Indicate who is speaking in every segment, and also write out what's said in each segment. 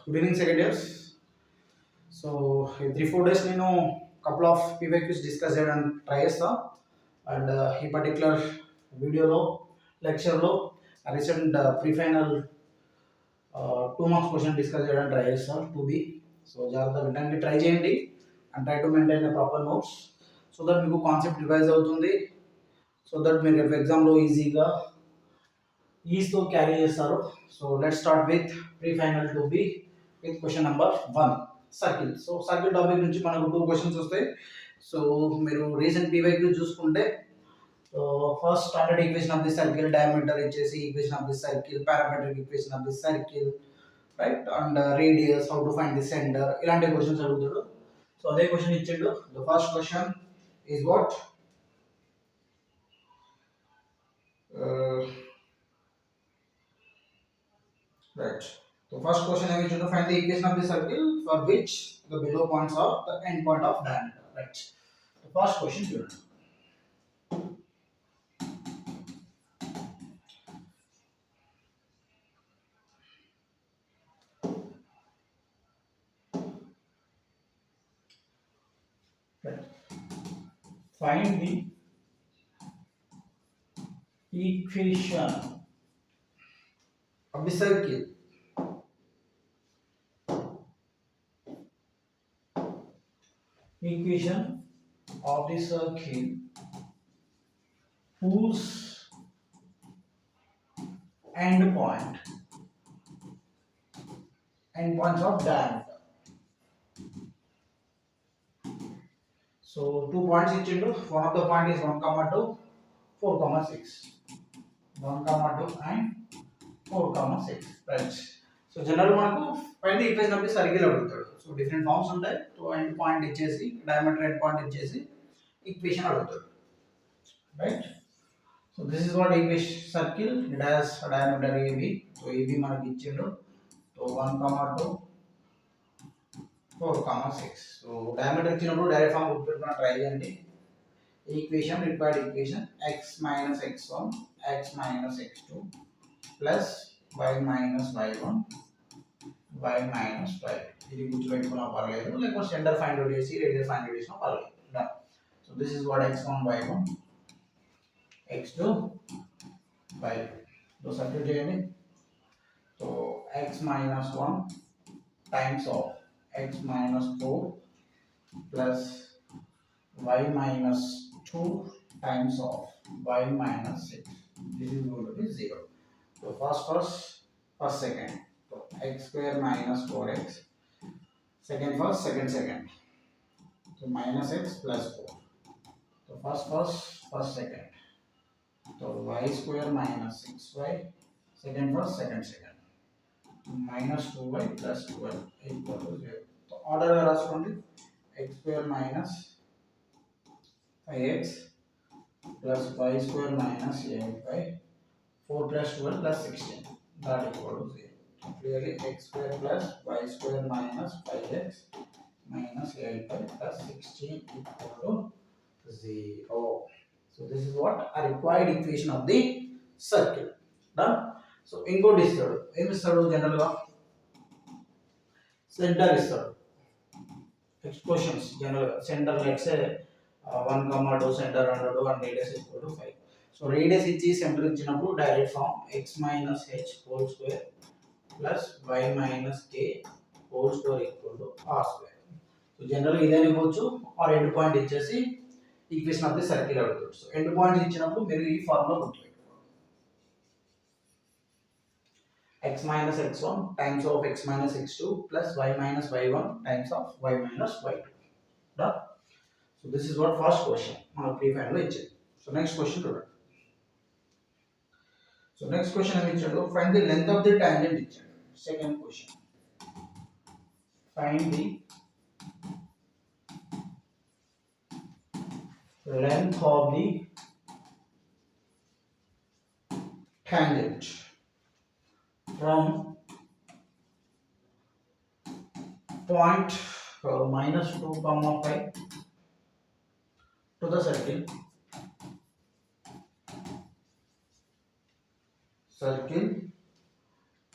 Speaker 1: Good evening, second years. So, 3-4 days నేను couple of PYQs discuss చేయడానికి try చేస్తా and ఈ పర్టికులర్ వీడియోలో లెక్చర్లో recent pre final 2 marks question discuss చేయడానికి ట్రై చేస్తా 2B. సో జాగ్రత్తగా వినడానికి ట్రై చేయండి and try to maintain the proper notes so that మీకు కాన్సెప్ట్ రివైజ్ అవుతుంది, సో దట్ మీరు రేపు ఎగ్జామ్లో ఈజీగా ఈజీతో క్యారీ చేస్తారు. So let start with pre final 2B with question number 1 circle. So circle topic నుంచి మనకు 2 క్వశ్చన్స్ వస్తాయి. సో మీరు రీసెంట్ పీవైక్యూ చూసుకుంటే first standard equation of the circle, diameter ఇచ్చేసి equation of the circle, parametric equation of the circle, right, and radius, how to find the centre, ఇలాంటి questions అడుగుతాడు. So అదే question ఇచ్చిండు. The first question is what right. So first question I want you to find the equation of the circle for which the below points are the end point of diameter. Right. The first question here. Right. Find the equation of the circle of the circle whose end points of diameter. So 2 points ఇచ్చిండు. One of the point is 1,2, 4,6. 1,2 and 4,6. Right. So general మనకు find the equation of the circle అడుగుతాడు. So different forms ఉంటాయి. So end point ఇచ్చేసి diameter end point ఇచ్చేసి equation అడుగుతాడు, right. So this is what equation circle, it has diameter AB. So AB మనకి ఇచ్చిండు. So 1,2, 4,6. So diameter ఇచ్చినప్పుడు direct form గుర్తుపెట్టుకుని try చేయండి. Equation, required equation x minus x1 x minus x2 plus y minus y1 y minus y. ఇది గుర్తుపెట్టుకున్నా పర్లేదు, లేకపోతే centre find out చేసి రేడియస్ ఫైండ్ అవుట్ చేసినా పర్లేదు. Done. So this is what x1 y1 x2 y2. So substitute చేయండి. So x minus 1 times of x minus 4 plus y minus 2 times of y minus 6. This is going to be 0. So first second. So x square minus 4x. Second, second. So minus x plus 4. So first second. So y square minus 6y. Second, second. Minus 2y plus 12 equal to 0. So order రాసుకోండి. X square minus 5x plus y square minus 8y, 4 plus 12 plus 16, that equal to 0. So clearly x square plus y square minus 5x minus 8y plus 16 equal to 0. So this is what a required equation of the circle. Done. So ఇంకోటి ఇస్తాడు. ఏమి ఇస్తాడు? జనరల్గా centre ఇస్తాడు. ఎక్స్ప్లోషన్స్ జనరల్గా centre let's 1,2 centre 100 and radius equal to 5. So radius ఇచ్చి centre ఇచ్చినప్పుడు direct form x minus h whole square plus y minus k whole square equal to r square. So జనరల్గా ఇదే ఇవ్వచ్చు, ఆర్ ఎండ్ పాయింట్ ఇచ్చేసి equation of the circle అడుగుతాడు. So end point ఇచ్చినప్పుడు మీరు ఈ ఫార్ములా గుర్తుపెట్టుకోండి. x minus x1 times of x minus x2 plus y minus y1 times of y minus y2. Done. So this is what first question మన pre final లో ఇచ్చాడు. So next question చూడండి. So next question ఏమి ఇచ్చాడు? Find the length of the tangent ఇచ్చాడు. Second question, find the length of the tangent from point minus 2, 5 to the circle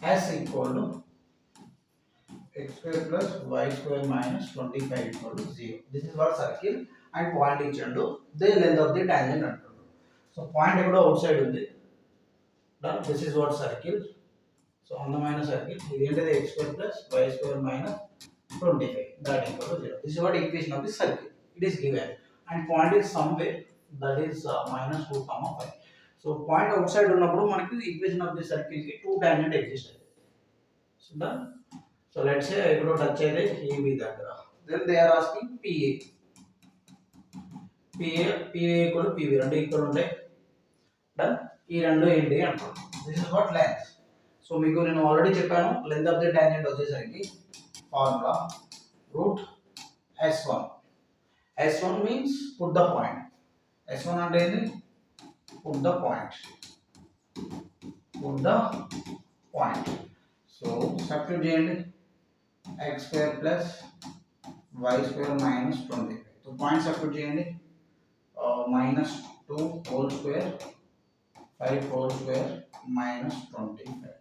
Speaker 1: S equal to x square plus y square minus 25 equal to 0. This is what circle and point ఇచ్చాడు. The length of the tangent అంటాడు. So point ఎక్కడో out side ఉంది. Done. This is what circle. So on the minus circle, ఇది ఏంటిది x square plus y square minus 25. That equal to 0. This is what equation of the circle. It is given. And point is somewhere that is minus 2 comma 5. So point outside ఉన్నప్పుడు మనకి equation of the circle కి 2 tangent exist అవుతుంది. So done. So let's say I go touch AB దగ్గర. Then they are asking PA. PA equal to PB రెండు equal ఉంటాయి. Done. ఈ రెండు ఏంటి అంటారు. This is what length. So మీకు నేను ఆల్రెడీ చెప్పాను length of the tangent వచ్చేసరికి formula root S1. S1 means put the point. S1 అంటే ఏంటి? Put the point. Put the point. So substitute చేయండి. X square plus y square minus 25. So point substitute చేయండి. Minus 2 whole square 5 whole square minus 25.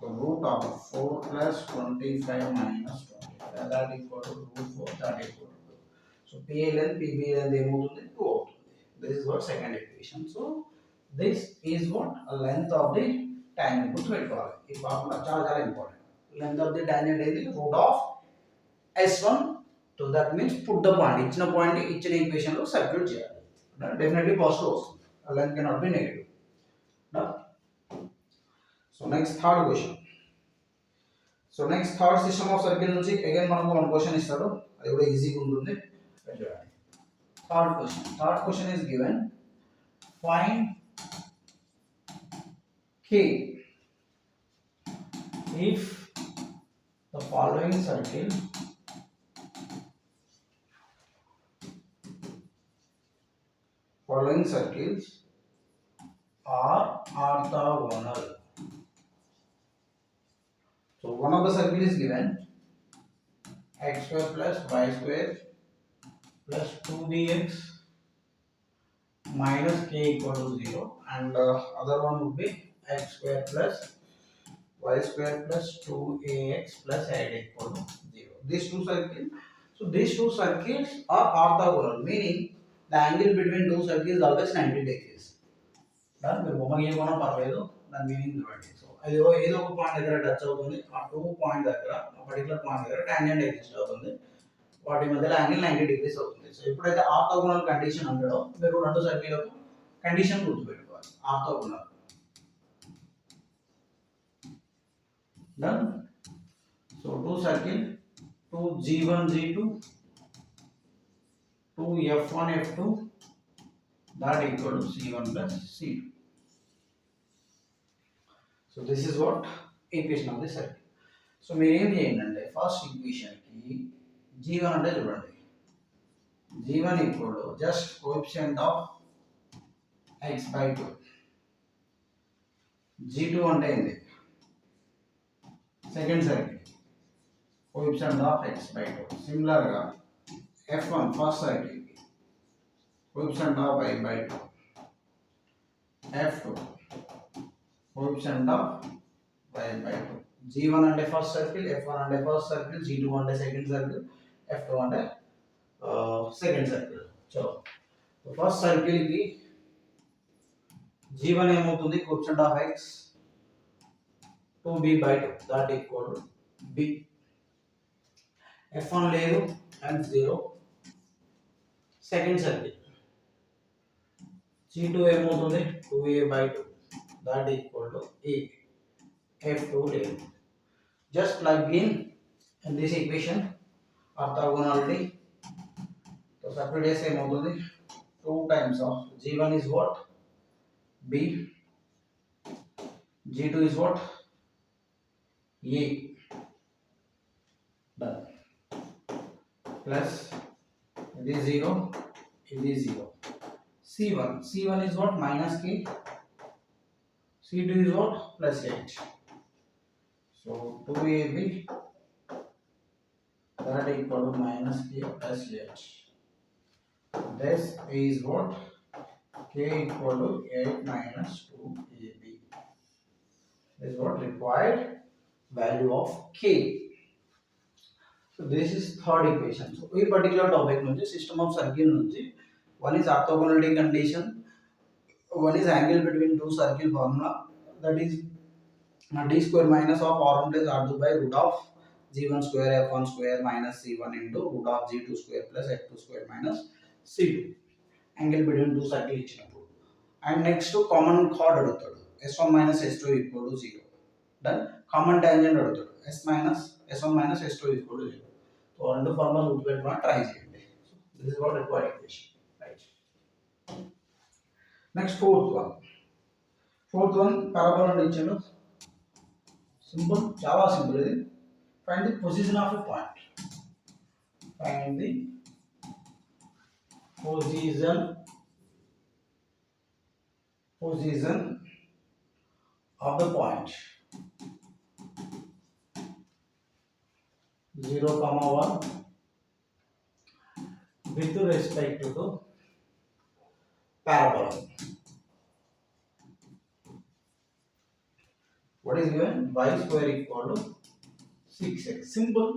Speaker 1: The root of 4 plus 25 minus 25. That equal to root 4. That equal to 2. So PA length PB length ఏమవుతుంది 2 అవుతుంది. This is what second equation. So this is what a length of the tangent గుర్తుపెట్టుకోవాలి. ఈ formula చాలా చాలా important. Length of the tangent is the root of S1. So that means put the point. ఇచ్చిన point ఇచ్చిన equation లో substitute చేయాలి. Definitely positive వస్తుంది. Length cannot be negative. So next third question. So next third system of circle నుంచి again మనకు one question ఇస్తాడు. అది కూడా ఈజీగా ఉంటుంది. Third question is given. Find K if the following circles are orthogonal. So one of the circle is given x square plus y square plus 2bx minus k equal to 0, and other one would be x square plus y square plus 2ax plus z equal to 0. These two circles are orthogonal, meaning the angle between two circles is always 90 degrees. Done. మీరు బొమ్మ గీయకుండా పర్లేదు, దాని meaning చూడండి. So అది ఏదో ఒక point దగ్గర touch అవుతుంది. ఆ 2 పాయింట్ దగ్గర ఆ పర్టికులర్ పాయింట్ దగ్గర టాంజెంట్ ఎగ్జిస్ట్ అవుతుంది. వాటి మధ్యలో యాంగిల్ 90 డిగ్రీస్ అవుతుంది. సో ఎప్పుడైతే ఆర్థోగోనల్ కండిషన్ ఉంటాడో మీరు రెండు సర్కిల్లకు కండిషన్ గుర్తుపెట్టుకోవాలి. Orthogonal. Done. So two circle, 2 G1 G2, 2 F1 F2, that equal to C1 plus C2. So this is what equation of the circle. So మీరు ఏం చేయండి అంటే ఫస్ట్ ఈక్వేషన్ కి G1 అంటే చూడండి, G1 equal to just coefficient of x by 2. G2 అంటే ఏంది? Second circle coefficient of x by 2. Similar గా F1 first circle coefficient of y by 2. F2 coefficient of y by 2. G1 అంటే first circle, F1 అంటే first circle, G2 అంటే second circle, F2 అంటే second circle. So first circle కి G1 ఏమవుతుంది? Coefficient of x 2b by 2, that equal to b. F1 లేదు and 0. Second circle G2 ఏమవుతుంది? 2a by 2, that equal to a. F2 లేదు. Just plug in this equation orthogonality. So substitute చేస్తే ఏమవుతుంది? 2 times of G1 is what? B. G2 is what? A. Done. Plus it is 0, it is 0. C1 is what? Minus k. C2 is what? Plus 8. So 2ab, that equal to minus k plus 8. This is what? K equal to 8 minus 2ab. This is what required value of k. So this is third equation. సో ఈ particular topic నుంచి system of circle నుంచి one is orthogonality condition, one is angle between two circle formula, that is d square minus of r1 plus r2 by root of g1 square f1 square minus c1 into root of g2 square plus f2 square minus c2, angle between two circle ఇచ్చినప్పుడు. And next common chord అడుగుతాడు, s1 minus s2 equal to 0. Then common tangent అడుగుతాడు, s1 minus s2 equal to 0. So రెండు formula గుర్తుపెట్టుకొని try చేయండి. This is what required equation, right. Next fourth one parabola ఇచ్చాడు. Simple, చాలా simple ఇది. Find the position of a point. Find the position of the point 0, 1 with respect to the parabola. What is given? Y square equal to 6x. Simple.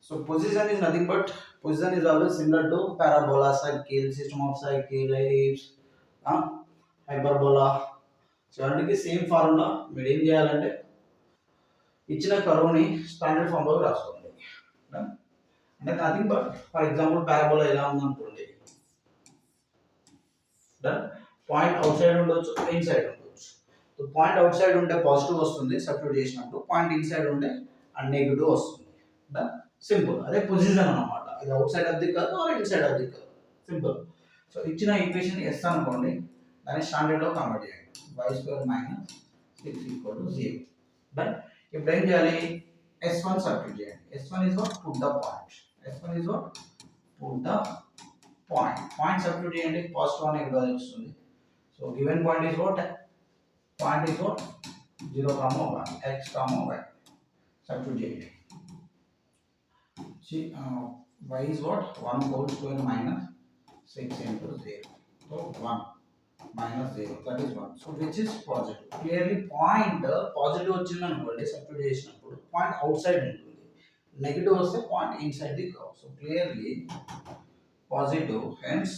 Speaker 1: So position is nothing but position is always similar to parabola, circle, system of circle, ellipse, hyperbola. So అందుకే same formula మీరు ఏం చేయాలంటే ఇచ్చిన కర్వ్ని standard formula రాసుకోండి. అంటే nothing but for example parabola ఎలా ఉందనుకోండి, point out side ఉండొచ్చు, ఇన్ సైడ్ ఉండొచ్చు. సో పాయింట్ అవుట్ సైడ్ ఉంటే పాజిటివ్ వస్తుంది సబ్స్టిట్యూట్ చేసినప్పుడు, పాయింట్ ఇన్ సైడ్ ఉంటే నెగిటివ్ వస్తుంది. సింపుల్, అదే పొజిషన్ అన్నమాట. ఇది అవుట్ సైడ్ అది కాదు, ఇన్ సైడ్ అది కాదు, సింపుల్. సో ఇచ్చిన ఈక్వేషన్ ఎస్ అనుకోండి, దాన్ని స్టాండర్డ్లో కన్వర్ట్ చేయండి. y square minus 6 equal to 0. But ఇప్పుడు ఏం చేయాలి, s1 సబ్స్టిట్యూట్ చేయండి. s1 is what? Put the point. s1 is what? Put the point. Point substitute చేయండి, పాజిటివ్ అని ఇక్కడ వస్తుంది. So given point is what? Point is what? 0, 1, x, y. Substitute చేయండి. See, y is what? 1 whole square minus 6 into 0. So 1 minus 0, that is 1. So which is positive? Clearly point positive వచ్చింది అనుకోండి substitute చేసినప్పుడు, point out side ఉంటుంది. Negative వస్తే point inside the curve. So clearly positive, hence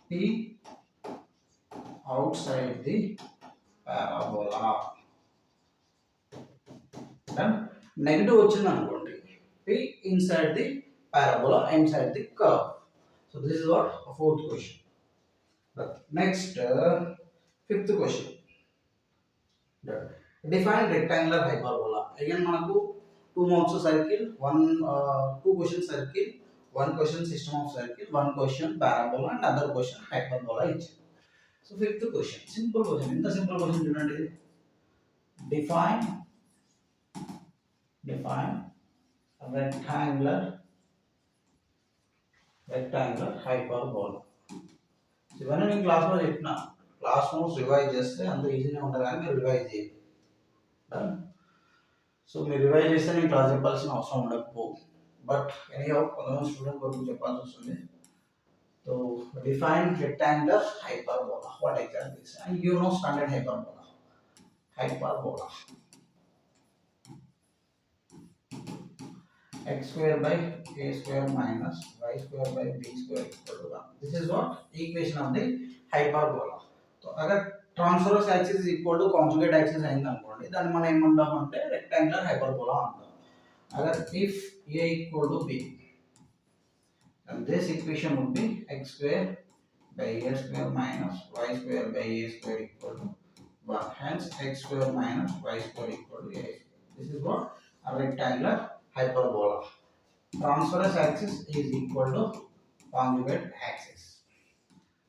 Speaker 1: p outside the parabola. Then negative వచ్చింది అనుకోండి, p inside the parabola, inside the curve. So this is what fourth question. Next, fifth question. Define rectangular hyperbola. Again manaku 2 marks circle, 2 question circle, 1 question system of circle, 1 question parabola and other question hyperbola each. So fifth question, simple question. Inta simple question chudandi. Define rectangular hyperbola. ఇవన్నీ నేను క్లాస్లో చెప్పిన, class notes revise చేస్తే అంత ఈజీగా ఉంటుంది, కానీ మీరు రివైజ్ చేయండి. సో మీరు రివైజ్ చేస్తే నేను క్లాస్ చెప్పాల్సిన అవసరం ఉండకపో, బట్ ఎనీహౌ కొంతమంది స్టూడెంట్ వరకు చెప్పాల్సి వస్తుంది. So define rectangular hyperbola, what exactly is, and you know standard hyperbola. x square by a square minus y square by b square equal to 1. This is what equation of the hyperbola. So अगर transverse axis is equal to conjugate axis అయింది అనుకోండి, దాన్ని మనం ఏమంటాం అంటే rectangular hyperbola అంటాం. अगर if a equal to b, then this equation would be x square by a square minus y square by a square equal to 1. Hence x square minus y square equal to a square. This is what a rectangular hyperbola. Transverse axis is equal to conjugate axis.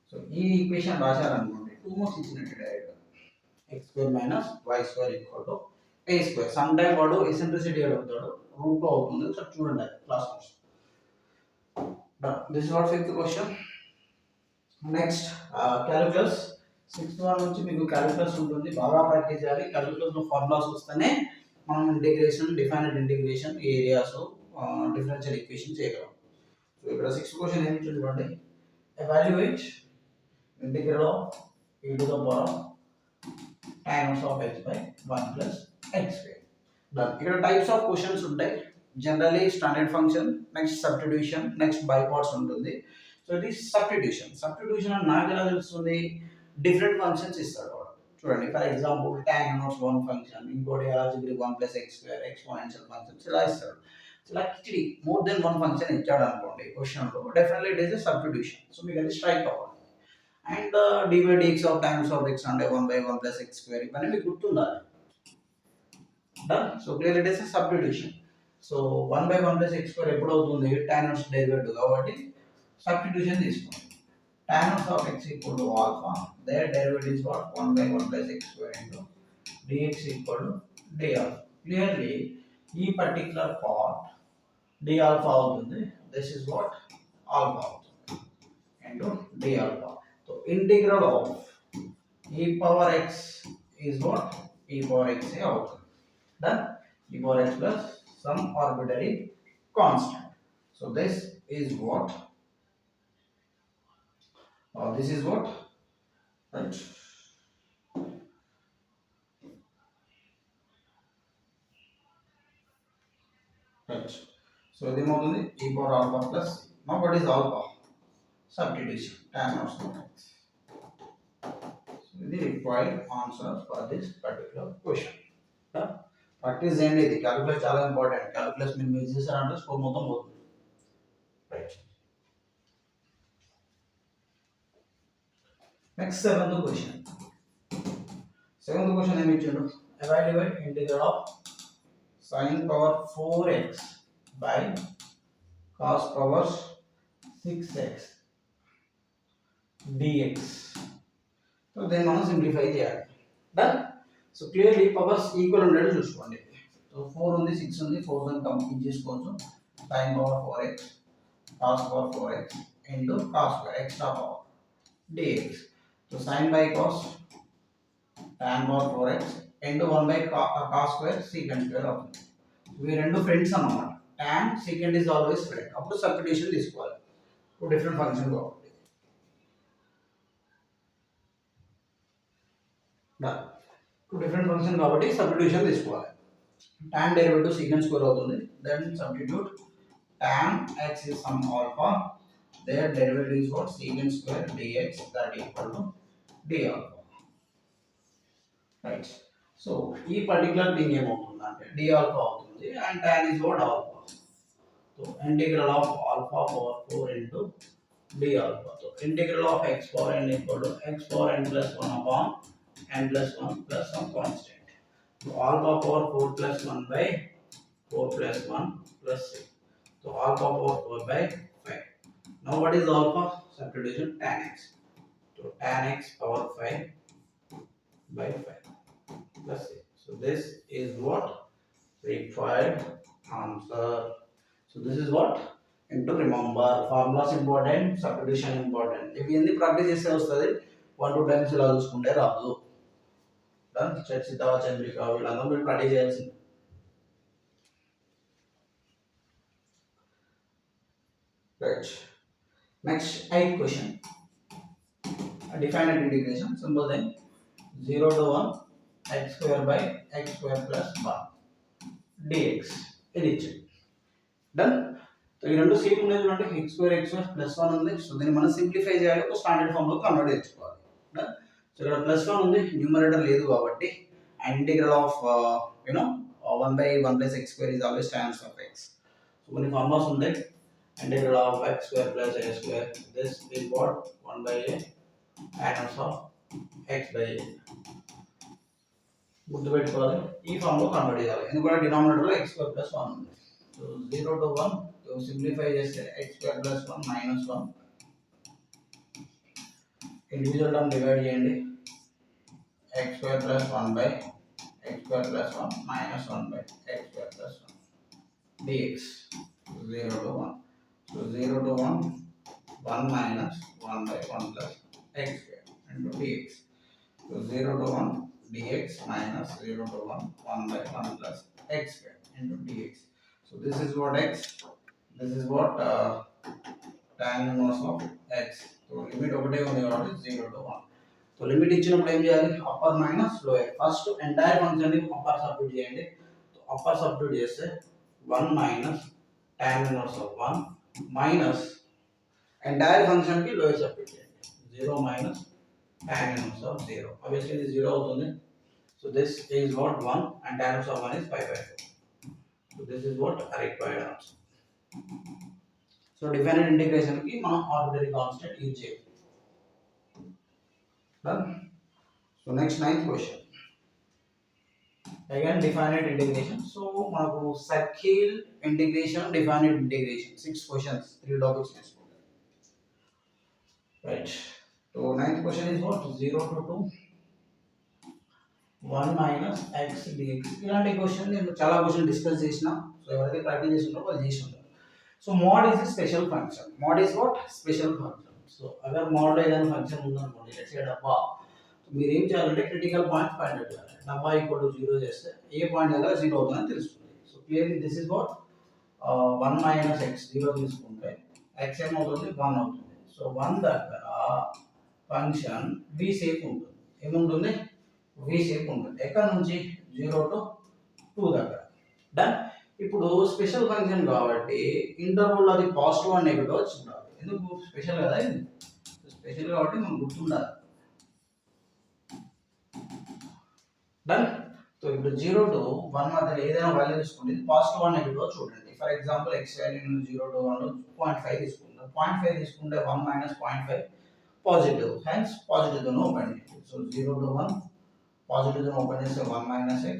Speaker 1: So ఈ equation రాశారనుకోండి, 2 marks ఇచ్చినట్టు direct. x square minus y square equal to a square. Some time వాడు eccentricity అడుగుతాడు, route లో అవుతుంది, so చూడండి class notes. This is what fifth question. Next calculus. 6th one నుంచి మీకు calculus ఉంటుంది, బాగా ప్రాక్టీస్ చేయాలి. క్యాలిక్యులస్ లో ఫార్ములాస్ వస్తేనే మనం integration, defined integration, areas, differential equation చేయగలం. సో ఇక్కడ 6th క్వశ్చన్ ఏమి చూడండి, evaluate integral of e to the power tan of x by 1 plus x square. ఇక్కడ టైప్స్ ఆఫ్ క్వశ్చన్స్ ఉంటాయి. Generally standard function, next substitution, next by parts ఉంటుంది. So ఇది substitution అని నాకు ఎలా తెలుస్తుంది? డిఫరెంట్ ఫంక్షన్స్ ఇస్తాడు వాడు. చూడండి, for example tan inverse one function, ఇంకోటి ఆల్జీబ్రిక్ 1 + x² ఎక్స్పోనెన్షియల్ ఫంక్షన్స్ ఇలా ఇస్తాడు. ఇలా khichdi more than one function ఇచ్చాడు అనుకోండి క్వశ్చన్లో, definitely it is a substitution. So మీకు అది స్ట్రైక్ అవ్వాలి. And dy/dx of times of x అంటే 1/1 + x² ఇవన్నీ మీకు గుర్తుండాలి. Done. So clear it is a substitution. So 1/1 + x² ఎప్పుడు అవుతుంది? tan ఇన్వర్స్ డెరివేటివ్ కాబట్టి సబ్స్టిట్యూషన్ తీసుకోండి. Tan inverse of x equal to alpha, their derivative is what? 1/1 + x² into dx equal to d alpha. Clearly, ఈ particular part d alpha అవుతుంది. This is what? Alpha అవుతుంది into d alpha. So integral of e power x is what? E power x అవుతుంది. Done? E power x plus some arbitrary constant. So this is what? This is what? Right? Right. So the model is e power alpha plus. Now what is alpha? Substitution. Tan inverse of x. So the required answer for this particular question. Practice and the calculus చాలా important. Calculus మీరు miss చేశారంటే score మొత్తం పోతుంది. Right. Next seventh question. Seventh question ఏమి ఇచ్చాడు? Evaluate integral of sin power 4x by cos power 6x dx. So then మనం simplify చేయాలి. Done. So clearly powers equal ఉండేది చూసుకోండి. సో 4 ఉంది, 6 ఉంది, 4 ని కంప్లీట్ చేసుకోవచ్చు. sin power 4x cos power 4x into cos square extra power dx. So sin by cos tan power 4x into 1/cos square secant square అవుతుంది. ఇవి రెండు friends అన్నమాట. tan secant is always friend. అప్పుడు substitution తీసుకోవాలి. Two different function కాబట్టి. Two different function కాబట్టి substitution తీసుకోవాలి. tan derivative secant square అవుతుంది. Then substitute tan x is some alpha. Their derivative is what? Secant square dx that equal to d alpha. Right. So ఈ particular thing ఏమవుతుంది అంటే d alpha అవుతుంది and tan is what? Alpha. So integral of alpha power 4 into d alpha. So integral of x power n equal to x power n plus 1 upon n plus 1 plus some constant. So alpha power 4 plus 1 by 4 plus 1 plus 6. So alpha power 4 by 5. Now what is alpha? Substitution tan x. So tan x power 5 by 5 plus 6. So this is what required answer. So this is what into remember formulas important, substitution important. ఇవి ఎన్ని practice చేస్తే వస్తుంది. 1 2 times ఇలా చూసుకుంటే రాదు. Done. చర్చిద్దావా Chandrika వీళ్ళందరూ మీరు practice చేయాల్సింది. Right. Next 8th question. Define an integration. Simple thing. 0 to 1 x square by x square plus 1 dx. ఇది ఇచ్చింది. డన్. సో ఈ రెండు సేమ్ ఉన్నాయి చూడండి. x square plus 1 ఉంది. సో దీన్ని మనం సింప్లిఫై చేయాలి, ఒక స్టాండర్డ్ ఫామ్ లో కన్వర్ట్ చేసుకోవాలి. డన్. సో ఇక్కడ ప్లస్ 1 ఉంది, న్యూమరేటర్ లేదు కాబట్టి integral of 1/1 + x² is always tan of x. So కొన్ని ఫార్ములాస్ ఉంటాయి. Integral of x² plus a². This is what? 1/a tan of x/a. గుర్తుపెట్టుకోవాలి, ఈ ఫామ్ లో కన్వర్ట్ చేయాలి. ఎందుకంటే డినామినేటర్ లో x² plus 1 ఉంది. సో 0 to 1 సింప్లిఫై చేస్తే x² plus 1 minus 1. Individual term divide చేయండి. x² plus 1 by x² plus 1 minus 1 by x² plus 1 dx. 0 to 1. So 0 to 1 1 minus 1/1 plus x² into dx. So 0 to 1 dx minus 0 to 1 1/1 plus x² into dx. So this is what x. This is what tan inverse of x. So limit ఒకటే ఉంది కాబట్టి 0 to 1. So limit ఇచ్చినప్పుడు ఏం చేయాలి? Upper minus lower. First entire function ని upper substitute చేయండి. So upper substitute చేస్తే 1 minus tan inverse of 1 minus entire function ki lower subtract చేయండి 0 minus tan inverse of 0. Obviously this 0 అవుతుంది. So this is what 1 and tan inverse of 1 is pi by 4. So this is what required answer. So definite integration ki మనం arbitrary constant use చేయాలి. Done. So next ninth question. Again definite integration. So మనకు circle integration, definite integration 6 questions, 3 topics తీసుకుంటాం. Right. So ninth question is what 0 to 2 1 minus x dx. ఇలాంటి question నేను చాలా question discuss చేసిన. So ఎవరైతే practice చేస్తున్నారో వాళ్ళు చేసి ఉంటారు. So mod is a special function. Mod is what? Special function. So अगर mod లో ఏదైనా ఫంక్షన్ ఉందనుకోండి, let's say డబ్బా, మీరు ఏం చేయాలంటే క్రిటికల్ పాయింట్ ఫైండ్ అవుట్ చేయాలి. డబ్బా ఈక్వల్ టు 0 చేస్తే ఏ పాయింట్ దగ్గర 0 అవుతుందని తెలుస్తుంది. So clearly this is what 1 minus x 0 తీసుకుంటే x ఏమవుతుంది 1 అవుతుంది. సో 1 దగ్గర ఫంక్షన్ v షేప్ ఉంటుంది. ఏముంటుంది? v షేప్ ఉంటుంది. ఎక్కడ నుంచి 0 టు 2 దగ్గర. డన్. ఇప్పుడు స్పెషల్ ఫంక్షన్ కాబట్టి ఇంటర్వల్ అది పాజిటివ్ అండ్ నెగటివ్ వచ్చి ఉండాలి. ఎందుకు స్పెషల్ కదా ఇది? స్పెషల్ కాబట్టి మనం గుర్తుండాలి. డన్. సో ఇప్పుడు 0 టు 1 మధ్యలో ఏదైనా వాల్యూ తీసుకోండి, పాజిటివ్ అండ్ నెగటివ్ చూడండి. For example x value 0 to 1 0.5 తీసుకుంటాం. 0.5 తీసుకుంటే 1 మైనస్ 0.5 పాజిటివ్, హెన్స్ పాజిటివ్ తో ఓపెన్ చేయండి. సో 0 టు 1 పాజిటివ్ తో ఓపెన్ చేస్తే 1 మైనస్ x.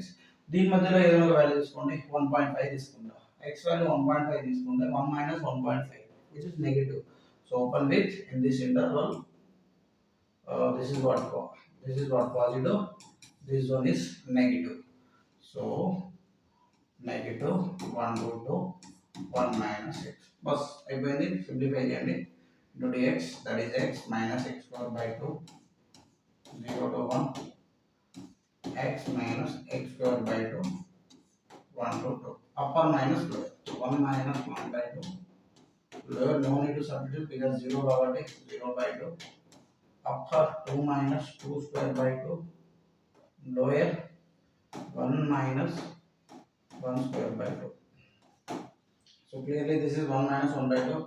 Speaker 1: దీని మధ్యలో ఏదైనా ఒక వాల్యూ తీసుకోండి, 1.5 తీసుకుంటా. x వాల్యూ 1.5 తీసుకుంటే 1 minus 1.5 which is negative. So open with in this interval this is what positive, this one is negative. So negative 1 to 1 minus x. Bas అయిపోయింది. సింప్లిఫై చేయండి. into dx, that is x minus x square by 2 0 to 1 x minus x square by 2 1 to 2. Upper minus lower. 1 minus 1 by 2. Lower no need to substitute because 0 కాబట్టి 0 by 2. Upper 2 minus 2 square by 2. Lower 1 minus 1 square by 2. So clearly this is 1 minus 1 by 2.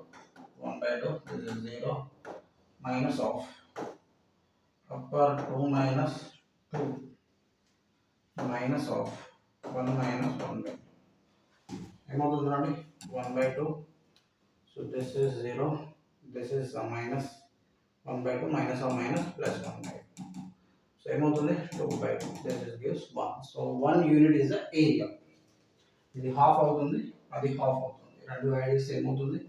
Speaker 1: 1 by 2. This is 0 minus of upper 2 minus 2 minus of 1 minus 1 by 2. ఏమవుతుంది చూడండి 1 by 2. So this is 0. This is a minus 1 by 2 minus or minus plus 1 by 2. So ఏమవుతుంది 2 by 2. This is gives 1. So 1 unit is the area. ఇది half అవుతుంది, అది half అవుతుంది. రెండు add చేస్తే ఏమవుతుంది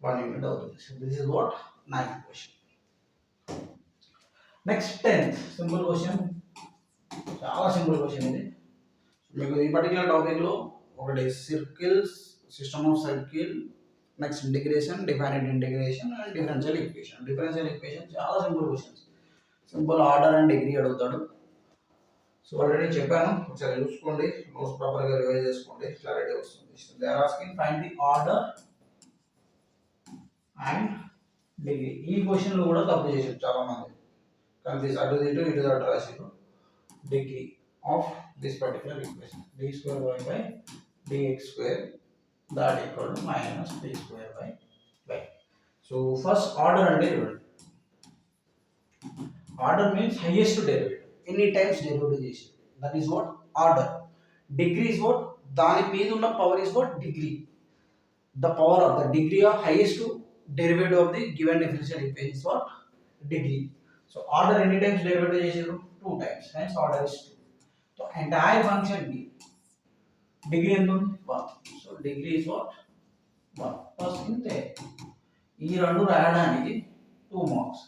Speaker 1: 1 unit అవుతుంది. So this is what 9th question. Next 10th simple question. చాలా సింపుల్ క్వశ్చన్ ఇది. మీకు ఈ పర్టికులర్ టాపిక్ లో ఒకటి circles, system of circle, next integration, definite integration and differential equation. Differential equation చాలా simple questions. Simple order and degree అడుగుతాడు. So already చెప్పాను, ఒకసారి చూసుకోండి, నోట్స్ ప్రాపర్గా రివైజ్ చేసుకోండి, క్లారిటీ వస్తుంది. They are asking find the order and degree. ఈ క్వశ్చన్లో కూడా తప్పు చేశారు చాలా మంది, కన్ఫ్యూజ్ అటు ఇటు అటు రాశారు. Degree of this particular equation d square y by dx square that equal to minus d square by y. So first order అంటే చూడండి, order means highest derivative, ఎన్ని టైమ్స్ డెరివేటివ్ చేసి, that is what order. Degree is what దాని మీద ఉన్న power is what degree, the power of the degree of highest derivative of the given differential equation is what degree. So order ఎన్ని times derivative చేసారు 2 times, hence order is 2. So entire function కి degree ఎంత ఉంది 1. So degree is what 1. First ఇంతే, ఈ రెండు రాయడానికి 2 marks.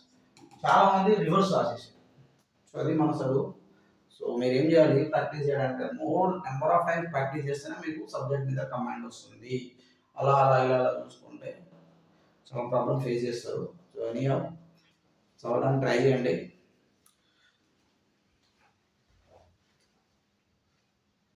Speaker 1: చాలా మంది రివర్స్ రాసేసారు. సో అది మన చదువు. సో మీరు ఏం చేయాలి, ప్రాక్టీస్ చేయడానికి more number of times practice చేస్తేనే మీకు సబ్జెక్ట్ మీద కమాండ్ వస్తుంది. అలా చూసుకుంటే చాలా ప్రాబ్లమ్ ఫేస్ చేస్తారు. సో ఎనీ చదవడానికి ట్రై చేయండి.